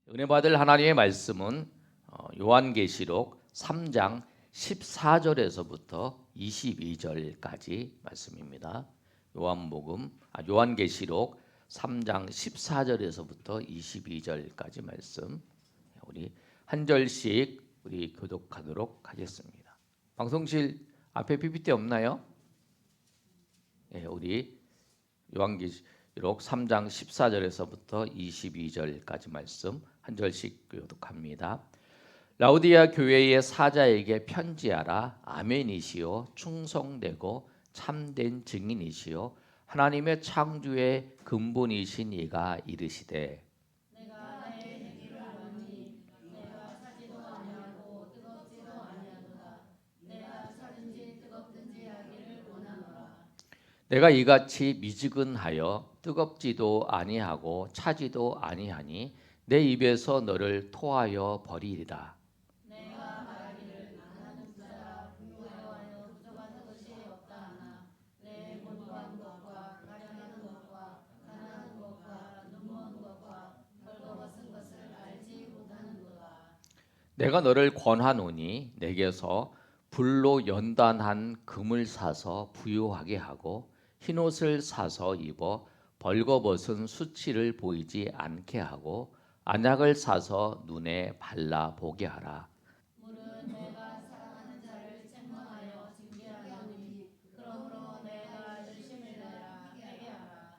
은혜 받을 하나님의 말씀은 요한계시록 3장 14절에서부터 22절까지 말씀입니다. 요한계시록 3장 14절에서부터 22절까지 말씀, 우리 한 절씩 우리 교독하도록 하겠습니다. 방송실 앞에 PPT 없나요? 네, 우리 요한계시록 3장 14절에서부터 22절까지 말씀 한 절씩 교독합니다. 라우디아 교회의 사자에게 편지하라. 아멘이시요 충성되고 참된 증인이시요 하나님의 창조의 근본이신 이가 이르시되 내가 나의 되기를 아노니 내가 차지도 아니하고 뜨겁지도 아니하도다. 내가 차든지 뜨겁든지 하기를 원하노라. 내가 이같이 미지근하여 뜨겁지도 아니하고 차지도 아니하니 내 입에서 너를 토하여 버리리라. 내가 말하기를 나는 부자라 풍요하여 부족한 것이 없다 하나 내 곤고한 것과 가련하는 것과 가난한 것과 눈먼 것과 벌거벗은 것을 알지 못하는도다. 내가 너를 권하노니 내게서 불로 연단한 금을 사서 부유하게 하고 흰옷을 사서 입어 벌거벗은 수치를 보이지 않게 하고 안약을 사서 눈에 발라 보게 하라. 물은 내가 사랑하는 자를 책망하여 징계하노니 그러므로 내가 열심히 내라 하게 하라.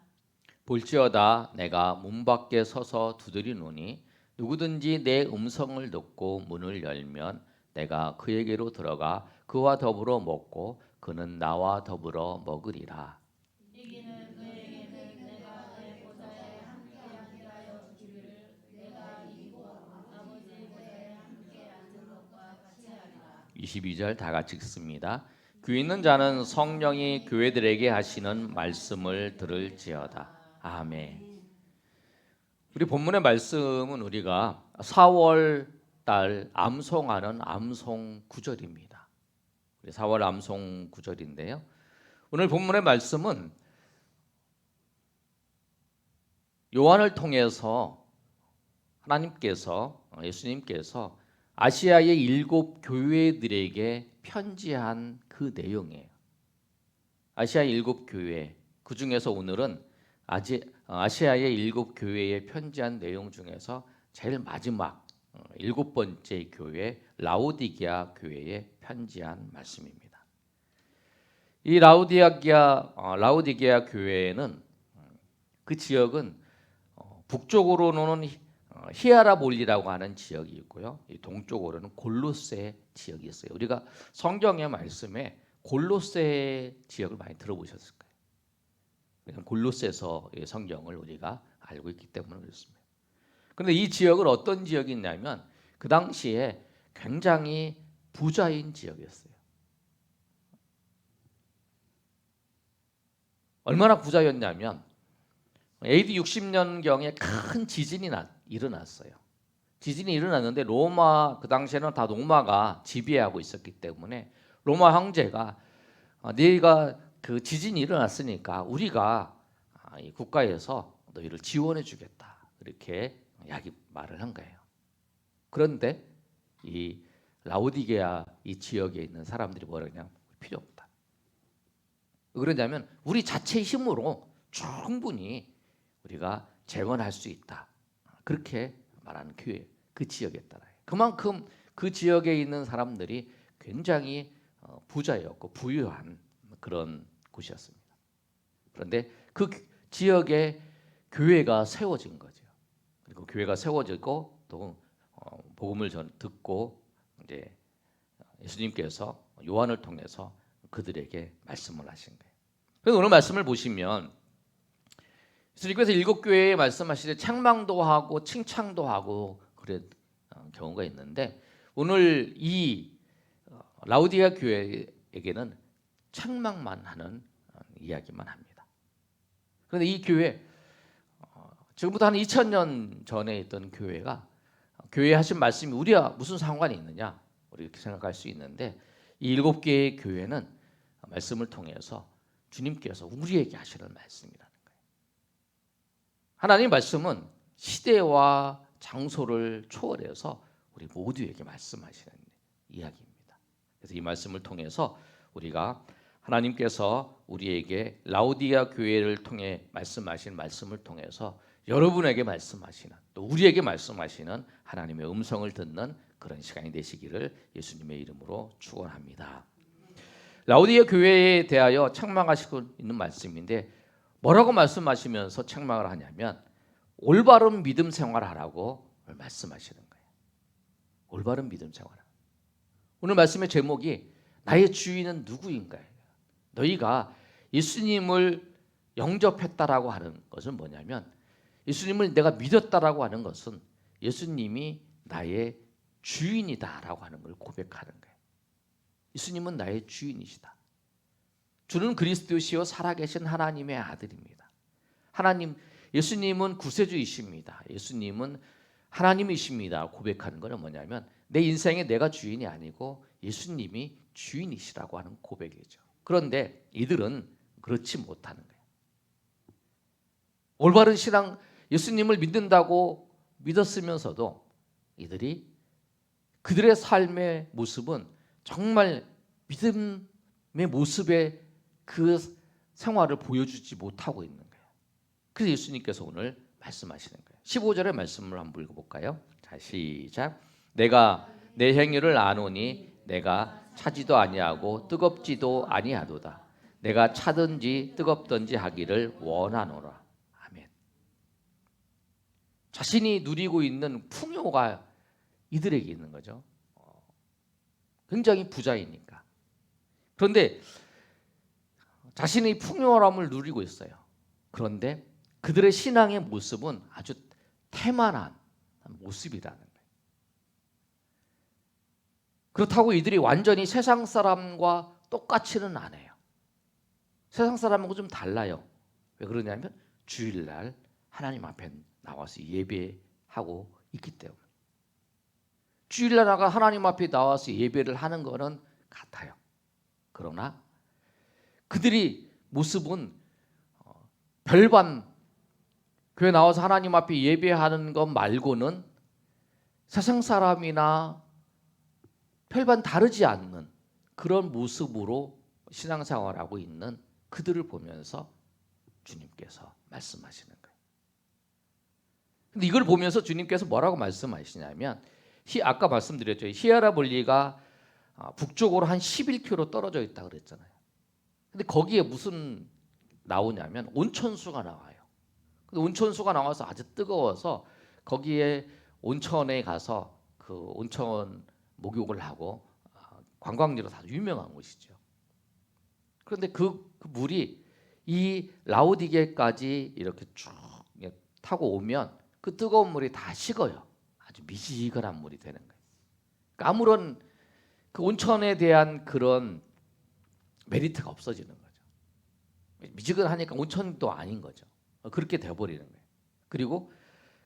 볼지어다 내가 문 밖에 서서 두드리노니 누구든지 내 음성을 듣고 문을 열면 내가 그에게로 들어가 그와 더불어 먹고 그는 나와 더불어 먹으리라. 이기는 그에게는 내가 내 보좌에 함께하게 하여 주기를 내가 이기고 아버지 보좌에 함께 앉은 것과 같이 하리라. 22절 다 같이 읽습니다. 귀 있는 자는 성령이 교회들에게 하시는 말씀을 들을지어다. 아멘. 우리 본문의 말씀은 우리가 4월 달 암송하는 암송 구절입니다. 우리 4월 암송 구절인데요. 오늘 본문의 말씀은 요한을 통해서 하나님께서 예수님께서 아시아의 7 교회들에게 편지한 그 내용이에요. 아시아의 7 교회, 그 중에서 오늘은 아시아의 7 교회에 편지한 내용 중에서 제일 마지막 7번째 교회 라오디게아 교회에 편지한 말씀입니다. 이 라오디게아 교회는 그 지역은 북쪽으로는 히아라볼리라고 하는 지역이 있고요. 동쪽으로는 골로새 지역이 있어요. 우리가 성경의 말씀에 골로새 지역을 많이 들어보셨을 거예요. 왜냐하면 골로새서 성경을 우리가 알고 있기 때문에 그렇습니다. 그런데 이 지역은 어떤 지역이냐면 그 당시에 굉장히 부자인 지역이었어요. 얼마나 부자였냐면 AD 60년경에 큰 지진이 일어났어요. 지진이 일어났는데 로마, 그 당시에는 다 로마가 지배하고 있었기 때문에 로마 황제가 네가 그 지진이 일어났으니까 우리가 이 국가에서 너희를 지원해 주겠다, 이렇게 말을 한 거예요. 그런데 이 라오디게아 이 지역에 있는 사람들이 뭐라냐, 필요 없다. 그러냐면 우리 자체의 힘으로 충분히 우리가 재건할 수 있다, 그렇게 말하는 교회, 그 지역에 따라요. 그만큼 그 지역에 있는 사람들이 굉장히 부자였고 부유한 그런 곳이었습니다. 그런데 그 지역에 교회가 세워진 거죠. 그리고 교회가 세워지고 또 복음을 듣고 이제 예수님께서 요한을 통해서 그들에게 말씀을 하신 거예요. 그래서 오늘 말씀을 보시면 예수님께서 7 교회에 말씀하실 때 책망도 하고 칭찬도 하고 그런 경우가 있는데 오늘 이 라우디게아 교회에게는 책망만 하는 이야기만 합니다. 그런데 이 교회 지금부터 한 2000년 전에 있던 교회가 교회에 하신 말씀이 우리와 무슨 상관이 있느냐, 우리 이렇게 생각할 수 있는데 이 7개의 교회는 말씀을 통해서 주님께서 우리에게 하시는 말씀이라는 거예요. 하나님의 말씀은 시대와 장소를 초월해서 우리 모두에게 말씀하시는 이야기입니다. 그래서 이 말씀을 통해서 우리가 하나님께서 우리에게 라오디게아 교회를 통해 말씀하신 말씀을 통해서 여러분에게 말씀하시는, 또 우리에게 말씀하시는 하나님의 음성을 듣는 그런 시간이 되시기를 예수님의 이름으로 축원합니다. 라오디게아 교회에 대하여 책망하시고 있는 말씀인데, 뭐라고 말씀하시면서 책망을 하냐면 올바른 믿음 생활하라고 말씀하시는 거예요. 올바른 믿음 생활. 오늘 말씀의 제목이 나의 주인은 누구인가요? 너희가 예수님을 영접했다라고 하는 것은 뭐냐면, 예수님을 내가 믿었다라고 하는 것은 예수님이 나의 주인이다라고 하는 걸 고백하는 거예요. 예수님은 나의 주인이시다. 주는 그리스도시요 살아계신 하나님의 아들입니다. 하나님, 예수님은 구세주이십니다. 예수님은 하나님이십니다. 고백하는 것은 뭐냐면 내 인생에 내가 주인이 아니고 예수님이 주인이시라고 하는 고백이죠. 그런데 이들은 그렇지 못하는 거예요. 올바른 신앙, 예수님을 믿는다고 믿었으면서도 이들이 그들의 삶의 모습은 정말 믿음의 모습의 그 생활을 보여주지 못하고 있는 거예요. 그래서 예수님께서 오늘 말씀하시는 거예요. 15절의 말씀을 한번 읽어볼까요? 자, 시작. 내가 내 행위를 아노니 내가 차지도 아니하고 뜨겁지도 아니하도다. 내가 차든지 뜨겁든지 하기를 원하노라. 아멘. 자신이 누리고 있는 풍요가 이들에게 있는 거죠. 굉장히 부자이니까. 그런데 자신의 풍요함을 누리고 있어요. 그런데 그들의 신앙의 모습은 아주 태만한 모습이라는 거예요. 그렇다고 이들이 완전히 세상 사람과 똑같지는 않아요. 세상 사람하고 좀 달라요. 왜 그러냐면 주일날 하나님 앞에 나와서 예배하고 있기 때문에. 주일날 나가 하나님 앞에 나와서 예배를 하는 것은 같아요. 그러나 그들이 모습은 별반, 교회 나와서 하나님 앞에 예배하는 것 말고는 세상 사람이나 별반 다르지 않는 그런 모습으로 신앙생활하고 있는 그들을 보면서 주님께서 말씀하시는 거예요. 근데 이걸 보면서 주님께서 뭐라고 말씀하시냐면, 아까 말씀드렸죠. 히에라볼리가 북쪽으로 한 11km 떨어져 있다 그랬잖아요. 근데 거기에 무슨 나오냐면 온천수가 나와요. 근데 온천수가 나와서 아주 뜨거워서 거기에 온천에 가서 그 온천 목욕을 하고 관광지로 다 유명한 곳이죠. 그런데 그 물이 이 라오디게까지 이렇게 쭉 타고 오면 그 뜨거운 물이 다 식어요. 아주 미지근한 물이 되는 거예요. 그러니까 아무런 그 온천에 대한 그런 메리트가 없어지는 거죠. 미지근하니까 온천도 아닌 거죠. 그렇게 되어버리는 거예요. 그리고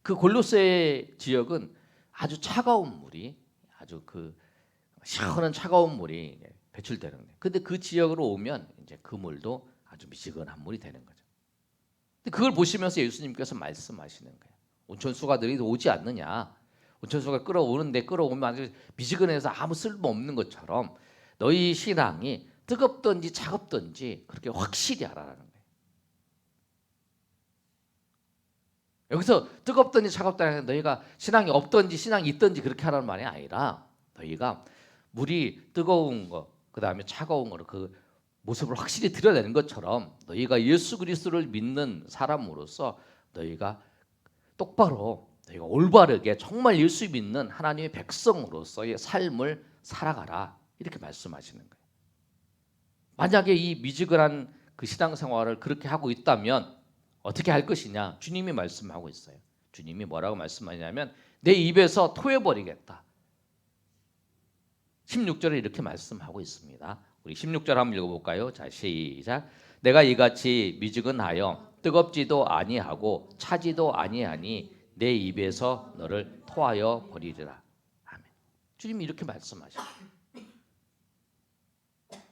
그 골로새 지역은 아주 차가운 물이, 아주 그 시원한 차가운 물이 배출되는 거예요. 근데 그 지역으로 오면 이제 그 물도 아주 미지근한 물이 되는 거죠. 근데 그걸 보시면서 예수님께서 말씀하시는 거예요. 온천수가 너희 오지 않느냐? 온천수가 끌어오는데 끌어오면 아주 미지근해서 아무 쓸모 없는 것처럼 너희 신앙이 뜨겁든지 차갑든지 그렇게 확실히 하라는 거예요. 여기서 뜨겁든지 차갑다는 너희가 신앙이 없든지 신앙이 있든지 그렇게 하라는 말이 아니라, 너희가 물이 뜨거운 거, 그 다음에 차가운 거를 그 모습을 확실히 드러내는 것처럼 너희가 예수 그리스도를 믿는 사람으로서 너희가 똑바로, 너희가 올바르게 정말 예수 믿는 하나님의 백성으로서의 삶을 살아가라, 이렇게 말씀하시는 거예요. 만약에 이 미지근한 그 신앙생활을 그렇게 하고 있다면 어떻게 할 것이냐? 주님이 말씀하고 있어요. 주님이 뭐라고 말씀하냐면 내 입에서 토해버리겠다. 16절에 이렇게 말씀하고 있습니다. 우리 16절 한번 읽어볼까요? 자, 시작. 내가 이같이 미지근하여 뜨겁지도 아니하고 차지도 아니하니 내 입에서 너를 토하여 버리리라. 아멘. 주님이 이렇게 말씀하셔요.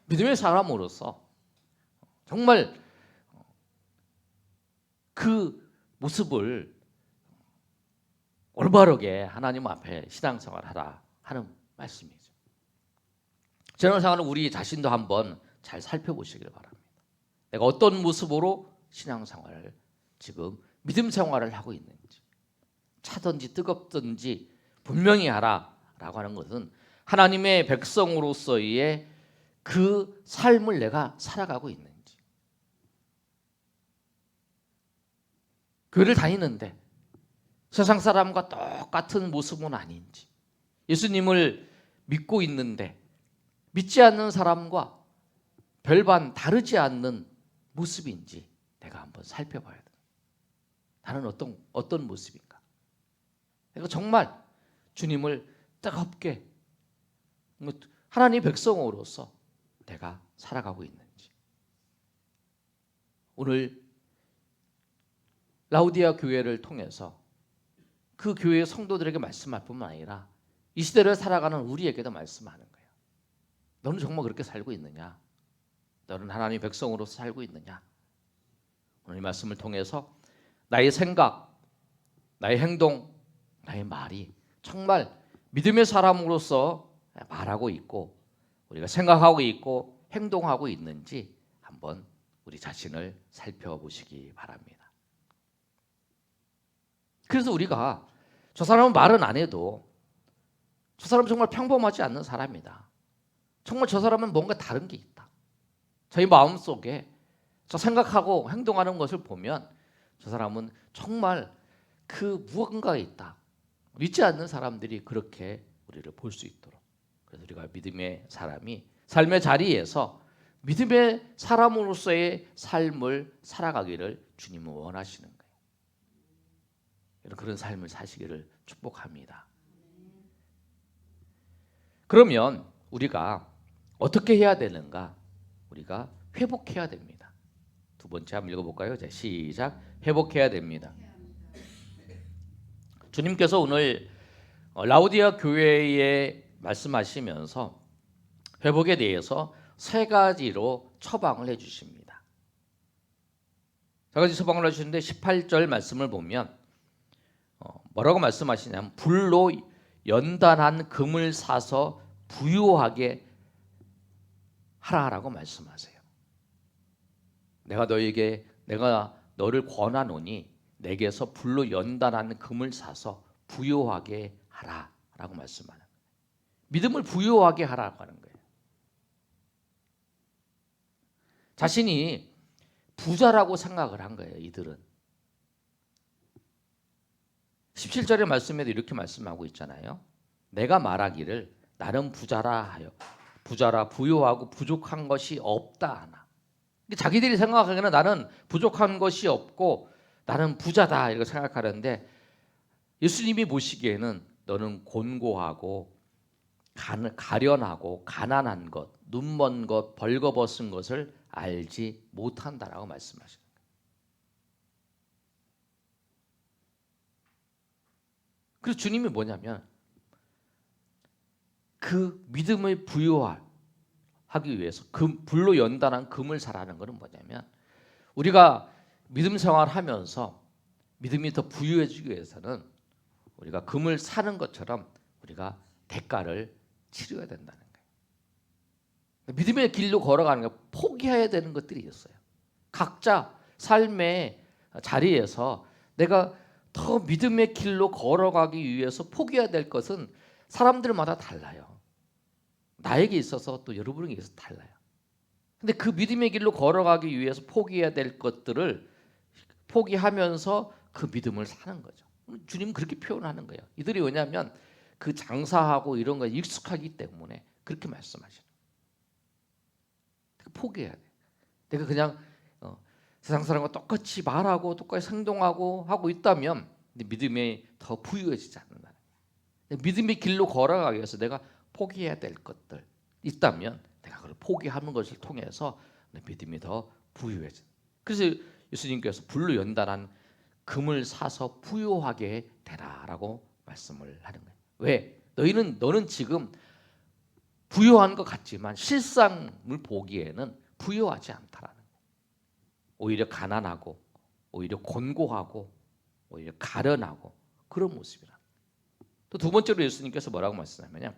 믿음의 사람으로서 정말 그 모습을 올바르게 하나님 앞에 신앙생활하라 하는 말씀이죠. 신앙생활은 우리 자신도 한번 잘 살펴보시길 바랍니다. 내가 어떤 모습으로 신앙생활을 지금 믿음 생활을 하고 있는지, 차든지 뜨겁든지 분명히 하라라고 하는 것은 하나님의 백성으로서의 그 삶을 내가 살아가고 있는지, 교회를 다니는데 세상 사람과 똑같은 모습은 아닌지, 예수님을 믿고 있는데 믿지 않는 사람과 별반 다르지 않는 모습인지 내가 한번 살펴봐야 돼. 나는 어떤 모습인가? 내가 정말 주님을 뜨겁게 하나님의 백성으로서 내가 살아가고 있는지. 오늘 라우디아 교회를 통해서 그 교회의 성도들에게 말씀할 뿐만 아니라 이 시대를 살아가는 우리에게도 말씀하는 거예요. 너는 정말 그렇게 살고 있느냐? 너는 하나님의 백성으로서 살고 있느냐? 오늘 이 말씀을 통해서 나의 생각, 나의 행동, 나의 말이 정말 믿음의 사람으로서 말하고 있고 우리가 생각하고 있고 행동하고 있는지 한번 우리 자신을 살펴보시기 바랍니다. 그래서 우리가 저 사람은 말은 안 해도 저 사람은 정말 평범하지 않는 사람이다. 정말 저 사람은 뭔가 다른 게 있다. 저희 마음속에 저 생각하고 행동하는 것을 보면 저 사람은 정말 그 무언가가 있다. 믿지 않는 사람들이 그렇게 우리를 볼 수 있도록. 그래서 우리가 믿음의 사람이 삶의 자리에서 믿음의 사람으로서의 삶을 살아가기를 주님은 원하시는 거예요. 그런 삶을 사시기를 축복합니다. 그러면 우리가 어떻게 해야 되는가? 우리가 회복해야 됩니다. 두 번째 한번 읽어볼까요? 자, 시작. 회복해야 됩니다. 주님께서 오늘 라우디아 교회에 말씀하시면서 회복에 대해서 세 가지로 처방을 해주십니다. 세 가지 처방을 해주시는데 18절 말씀을 보면 뭐라고 말씀하시냐면 불로 연단한 금을 사서 부유하게 하라라고 말씀하세요. 내가 너를 권하노니 내게서 불로 연단한 금을 사서 부유하게 하라라고 말씀하는 거예요. 믿음을 부유하게 하라고 하는 거예요. 자신이 부자라고 생각을 한 거예요. 이들은 17절의 말씀에도 이렇게 말씀하고 있잖아요. 내가 말하기를 나는 부자라 하여 부자라 부유하고 부족한 것이 없다 하나. 자기들이 생각하기에는 나는 부족한 것이 없고 나는 부자다 이렇게 생각하는데 예수님이 보시기에는 너는 곤고하고 가련하고 가난한 것, 눈먼 것, 벌거벗은 것을 알지 못한다라고 말씀하시는 거예요. 그래서 주님이 뭐냐면 그 믿음을 부유하기 위해서 불로 연단한 금을 사라는 것은 뭐냐면 우리가 믿음 생활하면서 믿음이 더 부유해지기 위해서는 우리가 금을 사는 것처럼 우리가 대가를 치러야 된다는 거예요. 믿음의 길로 걸어가는 게 포기해야 되는 것들이 있어요. 각자 삶의 자리에서 내가 더 믿음의 길로 걸어가기 위해서 포기해야 될 것은 사람들마다 달라요. 나에게 있어서 또 여러분에게 있어서 달라요. 근데 그 믿음의 길로 걸어가기 위해서 포기해야 될 것들을 포기하면서 그 믿음을 사는 거죠. 주님은 그렇게 표현하는 거예요. 이들이 왜냐하면 그 장사하고 이런 거에 익숙하기 때문에 그렇게 말씀하시는 거예요. 포기해야 돼. 내가 그냥 세상 사람과 똑같이 말하고 똑같이 행동하고 하고 있다면 믿음이 더 부유해지지 않는다는 거예요. 믿음의 길로 걸어가기 위해서 내가 포기해야 될 것들 있다면 내가 그걸 포기하는 것을 통해서 내 믿음이 더 부유해져. 그래서 예수님께서 불로 연단한 금을 사서 부유하게 되라라고 말씀을 하는 거예요. 왜? 너는 지금 부유한 것 같지만 실상을 보기에는 부유하지 않다라는 거예요. 오히려 가난하고 오히려 곤고하고 오히려 가련하고 그런 모습이라. 또 두 번째로 예수님께서 뭐라고 말씀하냐면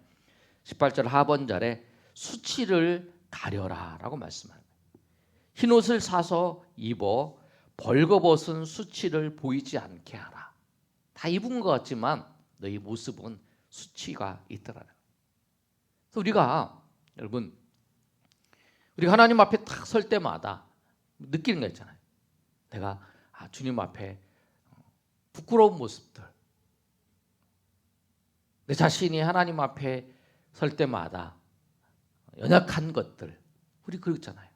18절 하반절에 수치를 가려라라고 말씀합니다. 흰 옷을 사서 입어 벌거벗은 수치를 보이지 않게 하라. 다 입은 것 같지만 너희 모습은 수치가 있더라는 거예요. 그래서 우리가 여러분 우리가 하나님 앞에 딱 설 때마다 느끼는 거 있잖아요. 내가 주님 앞에 부끄러운 모습들, 내 자신이 하나님 앞에 설 때마다 연약한 것들, 우리 그렇잖아요.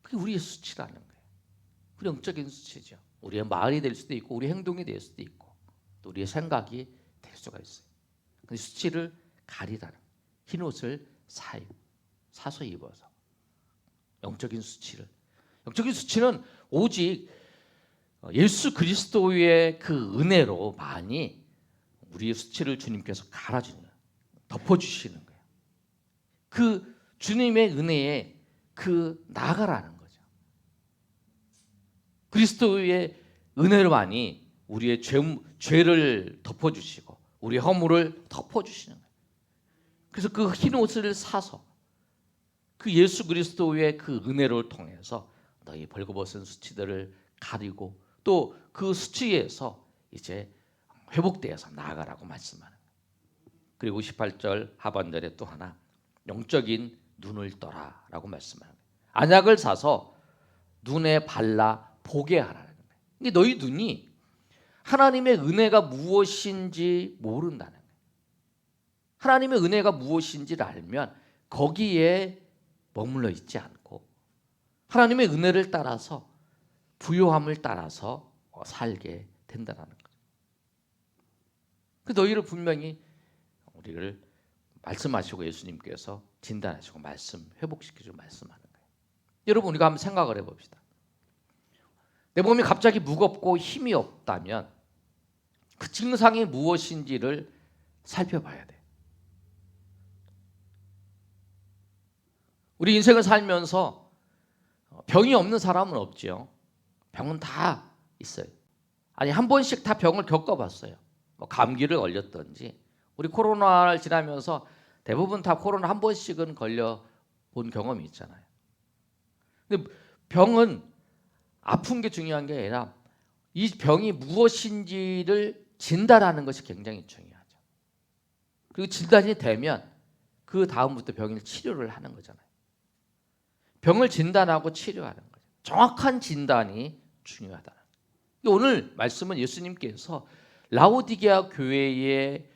그게 우리의 수치라는 거예요. 우리 영적인 수치죠. 우리의 말이 될 수도 있고, 우리 행동이 될 수도 있고, 또 우리의 생각이 될 수가 있어요. 그 수치를 가리라는 거예요. 흰 옷을 사서 입어서 영적인 수치는 오직 예수 그리스도의 그 은혜로 많이 우리의 수치를 주님께서 갈아주는 거예요. 덮어주시는 거예요. 그 주님의 은혜에 나아가라는 거죠. 그리스도의 은혜로만이 우리의 죄를 덮어주시고 우리의 허물을 덮어주시는 거예요. 그래서 그 흰 옷을 사서 그 예수 그리스도의 그 은혜를 통해서 너희 벌거벗은 수치들을 가리고 또 그 수치에서 이제 회복되어서 나아가라고 말씀하는 거예요. 그리고 18절 하반절에 또 하나 영적인 눈을 떠라라고 말씀하는 거예요. 안약을 사서 눈에 발라 보게 하라는 거예요. 근데 너희 눈이 하나님의 은혜가 무엇인지 모른다는 거예요. 하나님의 은혜가 무엇인지를 알면 거기에 머물러 있지 않고 하나님의 은혜를 따라서 부요함을 따라서 살게 된다는 거죠. 그 너희를 분명히 우리를 말씀하시고 예수님께서 진단하시고 회복시키시고 말씀하는 거예요. 여러분 우리가 한번 생각을 해봅시다. 내 몸이 갑자기 무겁고 힘이 없다면 그 증상이 무엇인지를 살펴봐야 돼요. 우리 인생을 살면서 병이 없는 사람은 없지요. 병은 다 있어요. 아니 한 번씩 다 병을 겪어봤어요. 뭐 감기를 걸렸든지 우리 코로나를 지나면서 대부분 다 코로나 한 번씩은 걸려본 경험이 있잖아요. 근데 병은 아픈 게 중요한 게 아니라 이 병이 무엇인지를 진단하는 것이 굉장히 중요하죠. 그리고 진단이 되면 그 다음부터 병을 치료를 하는 거잖아요. 병을 진단하고 치료하는 거죠. 정확한 진단이 중요하다는 거예요. 오늘 말씀은 예수님께서 라오디게아 교회의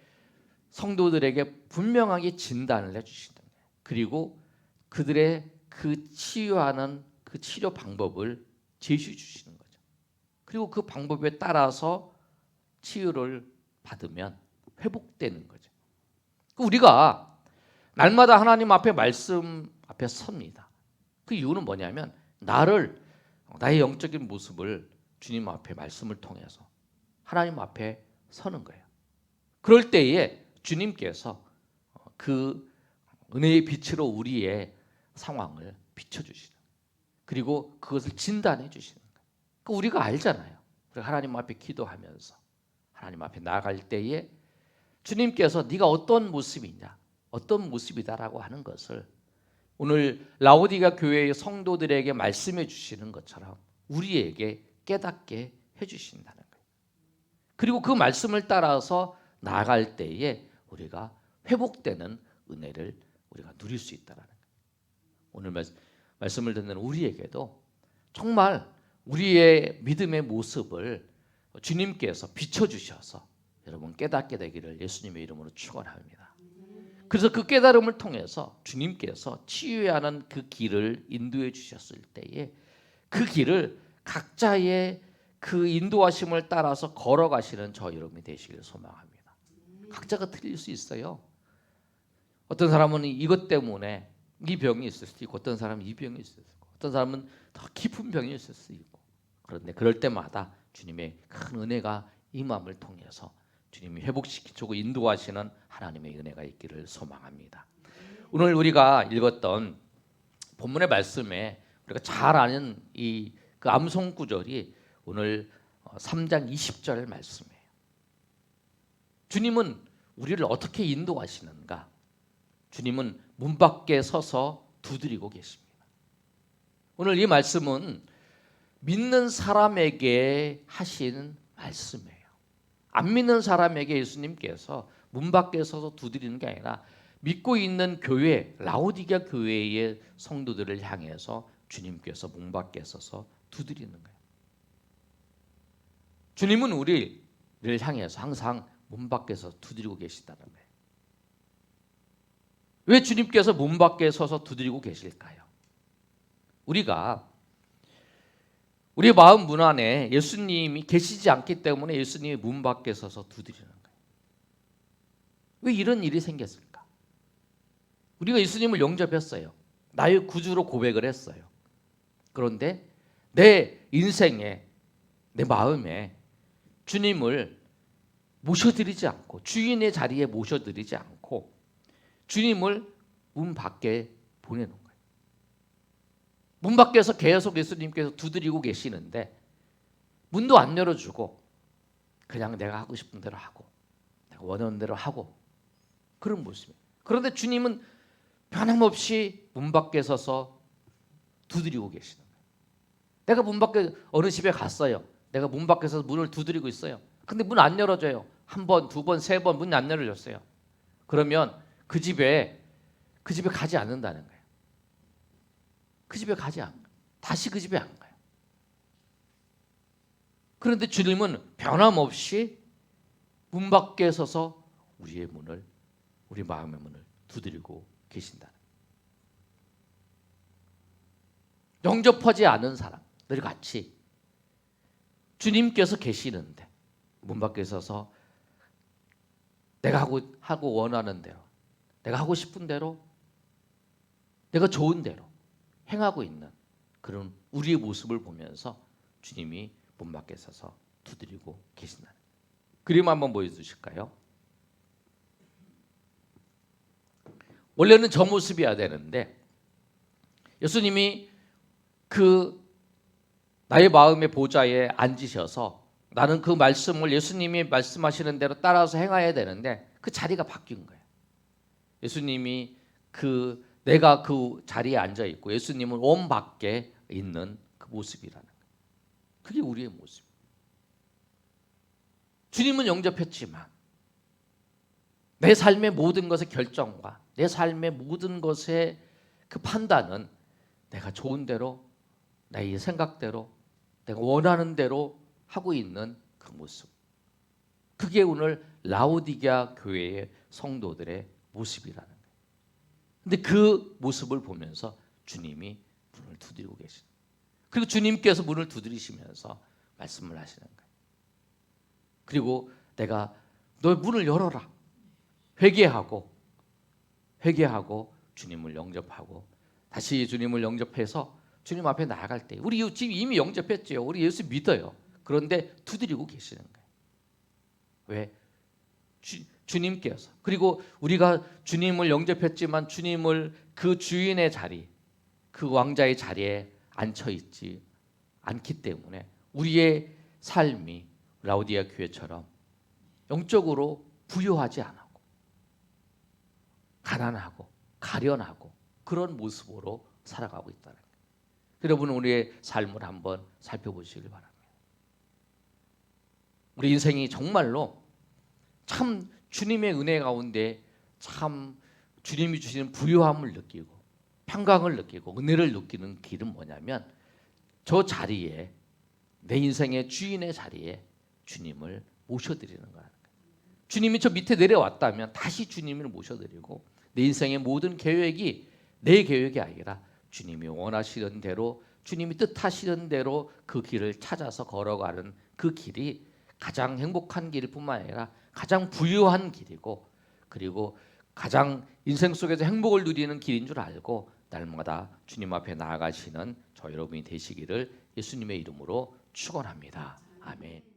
성도들에게 분명하게 진단을 해주시는 거예요. 그리고 그들의 그 치유하는 그 치료 방법을 제시해 주시는 거죠. 그리고 그 방법에 따라서 치유를 받으면 회복되는 거죠. 우리가 날마다 하나님 앞에 말씀 앞에 섭니다. 그 이유는 뭐냐면 나의 영적인 모습을 주님 앞에 말씀을 통해서 하나님 앞에 서는 거예요. 그럴 때에 주님께서 그 은혜의 빛으로 우리의 상황을 비춰주시는 거예요. 그리고 그것을 진단해 주시는 거예요. 그러니까 우리가 알잖아요. 우리가 하나님 앞에 기도하면서 하나님 앞에 나아갈 때에 주님께서 네가 어떤 모습이냐, 어떤 모습이다라고 하는 것을 오늘 라오디게아 교회의 성도들에게 말씀해 주시는 것처럼 우리에게 깨닫게 해주신다는 거예요. 그리고 그 말씀을 따라서 나아갈 때에 우리가 회복되는 은혜를 우리가 누릴 수 있다는 거예요. 오늘 말씀을 듣는 우리에게도 정말 우리의 믿음의 모습을 주님께서 비춰주셔서 여러분 깨닫게 되기를 예수님의 이름으로 축원합니다. 그래서 그 깨달음을 통해서 주님께서 치유하는 그 길을 인도해 주셨을 때에 그 길을 각자의 그 인도하심을 따라서 걸어가시는 저 여러분이 되시길 소망합니다. 각자가 틀릴 수 있어요. 어떤 사람은 이것 때문에 이 병이 있을 수도 있고 어떤 사람은 이 병이 있을 수도 있고 어떤 사람은 더 깊은 병이 있을 수도 있고 그런데 그럴 때마다 주님의 큰 은혜가 임함을 통해서 주님이 회복시키시고 인도하시는 하나님의 은혜가 있기를 소망합니다. 오늘 우리가 읽었던 본문의 말씀에 우리가 잘 아는 그 암송 구절이 오늘 3장 20절 말씀이에요. 주님은 우리를 어떻게 인도하시는가? 주님은 문 밖에 서서 두드리고 계십니다. 오늘 이 말씀은 믿는 사람에게 하신 말씀이에요. 안 믿는 사람에게 예수님께서 문 밖에 서서 두드리는 게 아니라 믿고 있는 교회, 라오디게아 교회의 성도들을 향해서 주님께서 문 밖에 서서 두드리는 거예요. 주님은 우리를 향해서 항상 문 밖에서 두드리고 계시다는 거예요. 왜 주님께서 문 밖에 서서 두드리고 계실까요? 우리가 우리 마음 문 안에 예수님이 계시지 않기 때문에 예수님이 문 밖에 서서 두드리는 거예요. 왜 이런 일이 생겼을까? 우리가 예수님을 영접했어요. 나의 구주로 고백을 했어요. 그런데 내 인생에, 내 마음에 주님을 모셔드리지 않고, 주인의 자리에 모셔드리지 않고 주님을 문 밖에 보내는 거예요. 문 밖에서 계속 예수님께서 두드리고 계시는데 문도 안 열어주고 그냥 내가 하고 싶은 대로 하고 내가 원하는 대로 하고 그런 모습이에요. 그런데 주님은 변함없이 문 밖에 서서 두드리고 계시는 거예요. 내가 문 밖에 어느 집에 갔어요. 내가 문 밖에서 문을 두드리고 있어요. 근데 문 안 열어줘요. 한 번, 두 번, 세 번 문 안 열어줬어요. 그러면 그 집에 가지 않는다는 거예요. 그 집에 가지 않아요. 다시 그 집에 안 가요. 그런데 주님은 변함없이 문 밖에 서서 우리의 문을, 우리 마음의 문을 두드리고 계신다는 거예요. 영접하지 않은 사람들 같이 주님께서 계시는데 문 밖에 서서 내가 하고 원하는 대로, 내가 하고 싶은 대로, 내가 좋은 대로 행하고 있는 그런 우리의 모습을 보면서 주님이 문 밖에 서서 두드리고 계신다는 거예요. 그림 한번 보여주실까요? 원래는 저 모습이어야 되는데 예수님이 그 나의 마음의 보좌에 앉으셔서 나는 그 말씀을 예수님이 말씀하시는 대로 따라서 행해야 되는데 그 자리가 바뀐 거예요. 예수님이 내가 그 자리에 앉아 있고 예수님은 원 밖에 있는 그 모습이라는 거예요. 그게 우리의 모습. 주님은 영접했지만 내 삶의 모든 것의 결정과 내 삶의 모든 것의 그 판단은 내가 좋은 대로, 나의 생각대로, 내가 원하는 대로 하고 있는 그 모습. 그게 오늘 라오디게아 교회의 성도들의 모습이라는 거예요. 근데 그 모습을 보면서 주님이 문을 두드리고 계십니다. 그리고 주님께서 문을 두드리시면서 말씀을 하시는 거예요. 그리고 내가 너 문을 열어라. 회개하고 주님을 영접하고 다시 주님을 영접해서 주님 앞에 나아갈 때 우리 지금 이미 영접했죠. 우리 예수 믿어요. 그런데 두드리고 계시는 거예요. 왜? 주님께서. 그리고 우리가 주님을 영접했지만 주님을 그 주인의 자리, 그 왕자의 자리에 앉혀 있지 않기 때문에 우리의 삶이 라오디게아 교회처럼 영적으로 부유하지 않고 가난하고 가련하고 그런 모습으로 살아가고 있다는 거예요. 여러분 우리의 삶을 한번 살펴보시길 바랍니다. 우리 인생이 정말로 참 주님의 은혜 가운데 참 주님이 주시는 부유함을 느끼고 평강을 느끼고 은혜를 느끼는 길은 뭐냐면 저 자리에 내 인생의 주인의 자리에 주님을 모셔드리는 거예요. 주님이 저 밑에 내려왔다면 다시 주님을 모셔드리고 내 인생의 모든 계획이 내 계획이 아니라 주님이 원하시는 대로 주님이 뜻하시는 대로 그 길을 찾아서 걸어가는 그 길이 가장 행복한 길일 뿐만 아니라 가장 부유한 길이고 그리고 가장 인생 속에서 행복을 누리는 길인 줄 알고 날마다 주님 앞에 나아가시는 저 여러분이 되시기를 예수님의 이름으로 축원합니다. 아멘.